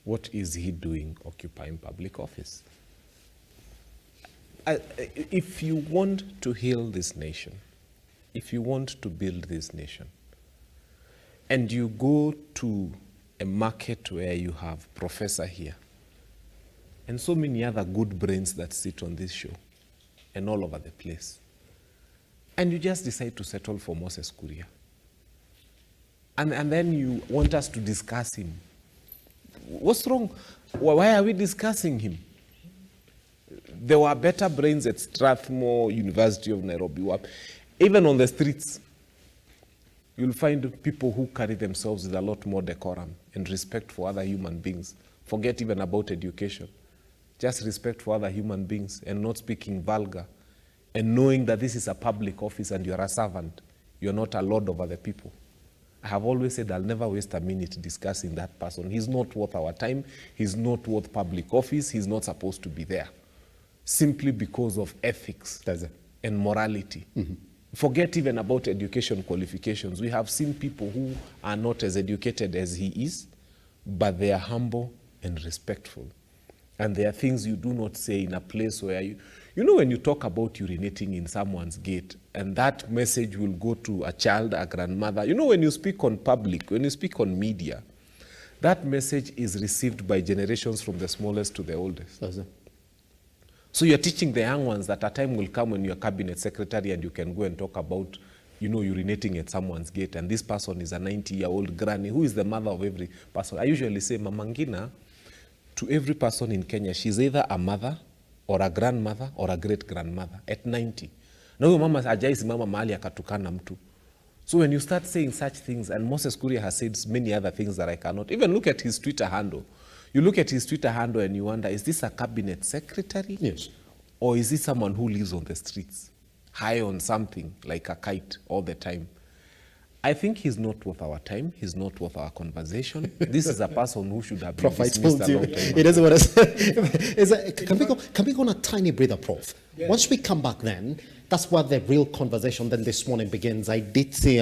What is he doing occupying public office? If you want to heal this nation, if you want to build this nation, and you go to a market where you have Professor here, and so many other good brains that sit on this show, and all over the place, and you just decide to settle for Moses Kuria, and then you want us to discuss him. What's wrong? Why are we discussing him? There were better brains at Strathmore University of Nairobi. Even on the streets, you'll find people who carry themselves with a lot more decorum and respect for other human beings. Forget even about education. Just respect for other human beings and not speaking vulgar. And knowing that this is a public office and you're a servant. You're not a lord over the people. I have always said I'll never waste a minute discussing that person. He's not worth our time. He's not worth public office. He's not supposed to be there. Simply because of ethics and morality. Mm-hmm. Forget even about education qualifications. We have seen people who are not as educated as he is, but they are humble and respectful. And there are things you do not say in a place where you know when you talk about urinating in someone's gate, and that message will go to a child, a grandmother. You know when you speak on public, when you speak on media, that message is received by generations from the smallest to the oldest. So you're teaching the young ones that a time will come when you're a cabinet secretary and you can go and talk about, urinating at someone's gate, and this person is a 90-year-old granny who is the mother of every person. I usually say, Mama Ngina, to every person in Kenya, she's either a mother or a grandmother or a great-grandmother at 90. Na huyo mama hajaisimama mahali akatukana mtu. So when you start saying such things, and Moses Kuria has said many other things that I cannot, even look at his Twitter handle. You look at his Twitter handle and you wonder, is this a cabinet secretary? Yes. Or is this someone who lives on the streets, high on something like a kite all the time? I think he's not worth our time. He's not worth our conversation. This is a person who should have been dismissed a long time ago. It doesn't want to can we go on a tiny breather, Prof? Yeah. Once we come back then, that's where the real conversation then this morning begins. I did say